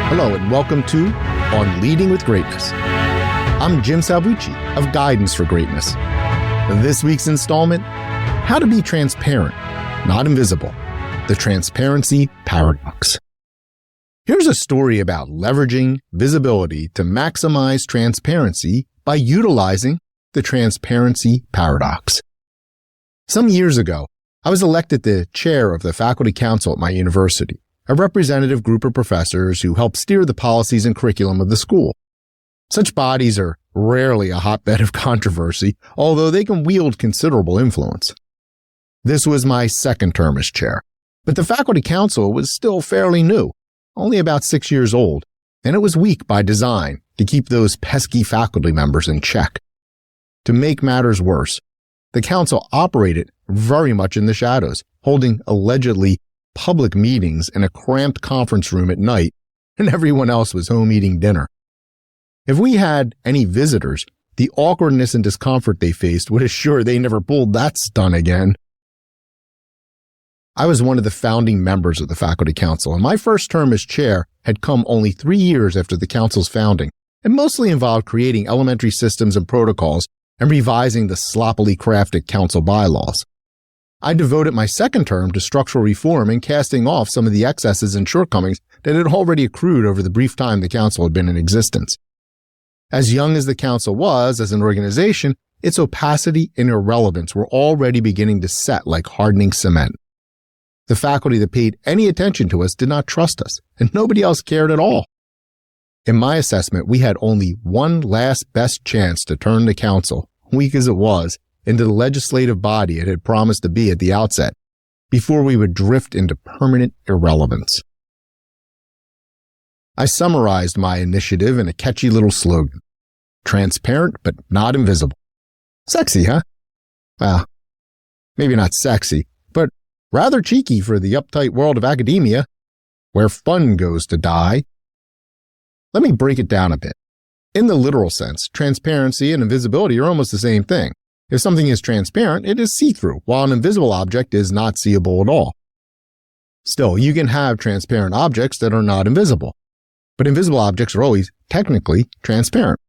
Hello and welcome to On Leading with Greatness. I'm Jim Salvucci of Guidance for Greatness. This week's installment, How to Be Transparent, Not Invisible, the Transparency Paradox. Here's a story about leveraging visibility to maximize transparency by utilizing the transparency paradox. Some years ago, I was elected the chair of the faculty council at my university, a representative group of professors who help steer the policies and curriculum of the school. Such bodies are rarely a hotbed of controversy, although they can wield considerable influence. This was my second term as chair, but the faculty council was still fairly new, only about 6 years old, and it was weak by design to keep those pesky faculty members in check. To make matters worse, the council operated very much in the shadows, holding allegedly public meetings in a cramped conference room at night, and everyone else was home eating dinner. If we had any visitors, the awkwardness and discomfort they faced would assure they never pulled that stunt again. I was one of the founding members of the faculty council, and my first term as chair had come only 3 years after the council's founding, and mostly involved creating elementary systems and protocols and revising the sloppily crafted council bylaws. I devoted my second term to structural reform and casting off some of the excesses and shortcomings that had already accrued over the brief time the council had been in existence. As young as the council was as an organization, its opacity and irrelevance were already beginning to set like hardening cement. The faculty that paid any attention to us did not trust us, and nobody else cared at all. In my assessment, we had only one last best chance to turn the council, weak as it was, into the legislative body it had promised to be at the outset, before we would drift into permanent irrelevance. I summarized my initiative in a catchy little slogan: transparent but not invisible. Sexy, huh? Well, maybe not sexy, but rather cheeky for the uptight world of academia, where fun goes to die. Let me break it down a bit. In the literal sense, transparency and invisibility are almost the same thing. If something is transparent, it is see-through, while an invisible object is not seeable at all. Still, you can have transparent objects that are not invisible, but invisible objects are always technically transparent.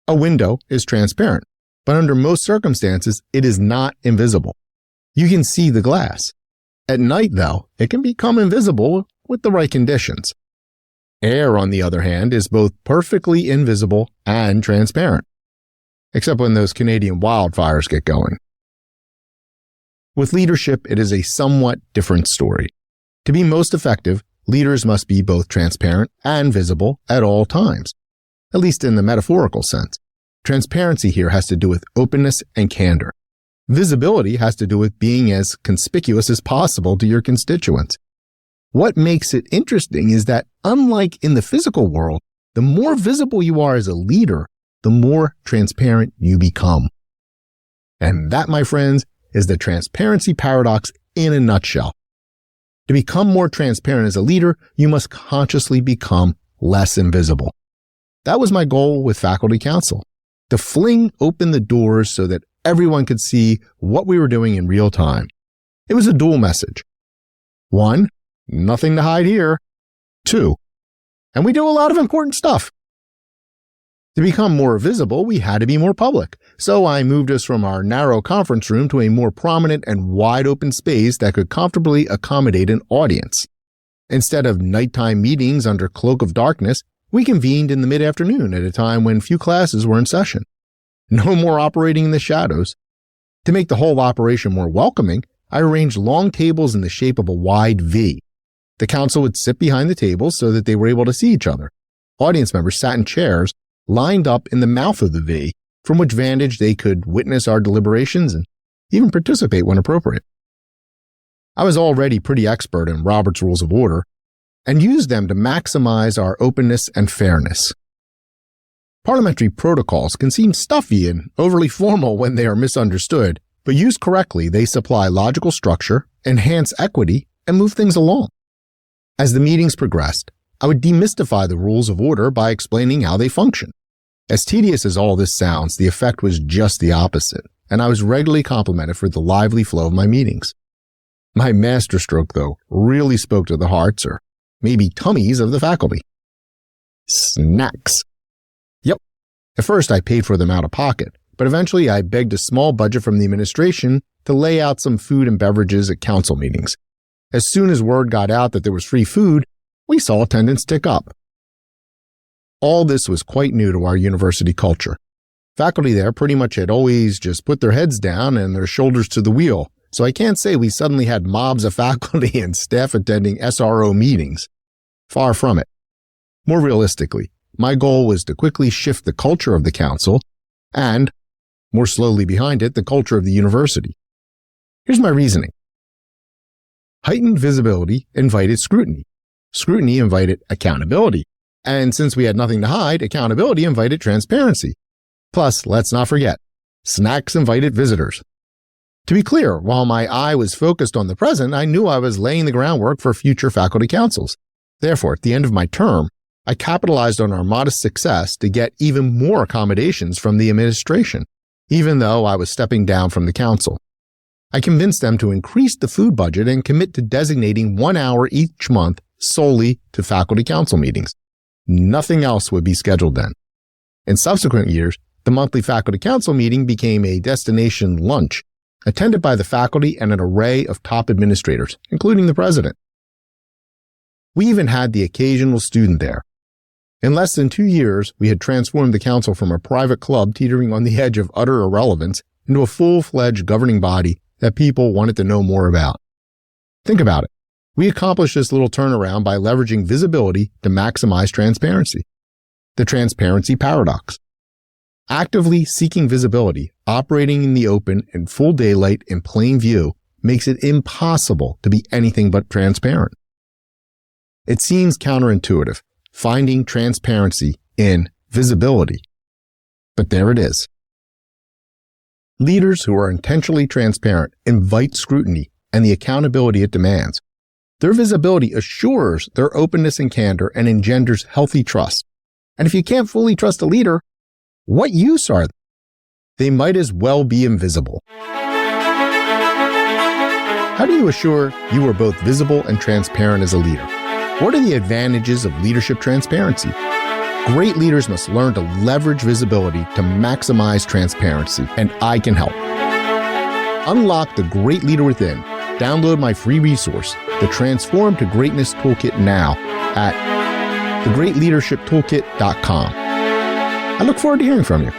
A window is transparent, but under most circumstances, it is not invisible. You can see the glass. At night, though, it can become invisible with the right conditions. Air, on the other hand, is both perfectly invisible and transparent, except when those Canadian wildfires get going. With leadership, it is a somewhat different story. To be most effective, leaders must be both transparent and visible at all times, at least in the metaphorical sense. Transparency here has to do with openness and candor. Visibility has to do with being as conspicuous as possible to your constituents. What makes it interesting is that, unlike in the physical world, the more visible you are as a leader, the more transparent you become. And that, my friends, is the transparency paradox in a nutshell. To become more transparent as a leader, you must consciously become less invisible. That was my goal with faculty council, to fling open the doors so that everyone could see what we were doing in real time. It was a dual message. 1, nothing to hide here. 2, and we do a lot of important stuff. To become more visible, we had to be more public, so I moved us from our narrow conference room to a more prominent and wide-open space that could comfortably accommodate an audience. Instead of nighttime meetings under cloak of darkness, we convened in the mid-afternoon at a time when few classes were in session. No more operating in the shadows. To make the whole operation more welcoming, I arranged long tables in the shape of a wide V. The council would sit behind the tables so that they were able to see each other. Audience members sat in chairs lined up in the mouth of the V, from which vantage they could witness our deliberations and even participate when appropriate. I was already pretty expert in Robert's Rules of Order and used them to maximize our openness and fairness. Parliamentary protocols can seem stuffy and overly formal when they are misunderstood, but used correctly, they supply logical structure, enhance equity, and move things along. As the meetings progressed, I would demystify the rules of order by explaining how they function. As tedious as all this sounds, the effect was just the opposite, and I was regularly complimented for the lively flow of my meetings. My masterstroke, though, really spoke to the hearts, or maybe tummies, of the faculty. Snacks. Yep. At first, I paid for them out of pocket, but eventually I begged a small budget from the administration to lay out some food and beverages at council meetings. As soon as word got out that there was free food, we saw attendance tick up. All this was quite new to our university culture. Faculty there pretty much had always just put their heads down and their shoulders to the wheel, so I can't say we suddenly had mobs of faculty and staff attending SRO meetings. Far from it. More realistically, my goal was to quickly shift the culture of the council and, more slowly behind it, the culture of the university. Here's my reasoning. Heightened visibility invited scrutiny. Scrutiny invited accountability. And since we had nothing to hide, accountability invited transparency. Plus, let's not forget, snacks invited visitors. To be clear, while my eye was focused on the present, I knew I was laying the groundwork for future faculty councils. Therefore, at the end of my term, I capitalized on our modest success to get even more accommodations from the administration, even though I was stepping down from the council. I convinced them to increase the food budget and commit to designating 1 hour each month solely to faculty council meetings. Nothing else would be scheduled then. In subsequent years, the monthly faculty council meeting became a destination lunch, attended by the faculty and an array of top administrators, including the president. We even had the occasional student there. In less than 2 years, we had transformed the council from a private club teetering on the edge of utter irrelevance into a full-fledged governing body that people wanted to know more about. Think about it. We accomplished this little turnaround by leveraging visibility to maximize transparency. The transparency paradox. Actively seeking visibility, operating in the open in full daylight in plain view, makes it impossible to be anything but transparent. It seems counterintuitive, finding transparency in visibility. But there it is. Leaders who are intentionally transparent invite scrutiny and the accountability it demands. Their visibility assures their openness and candor and engenders healthy trust. And if you can't fully trust a leader, what use are they? They might as well be invisible. How do you assure you are both visible and transparent as a leader? What are the advantages of leadership transparency? Great leaders must learn to leverage visibility to maximize transparency, and I can help. Unlock the great leader within. Download my free resource, the Transform to Greatness Toolkit, now at thegreatleadershiptoolkit.com. I look forward to hearing from you.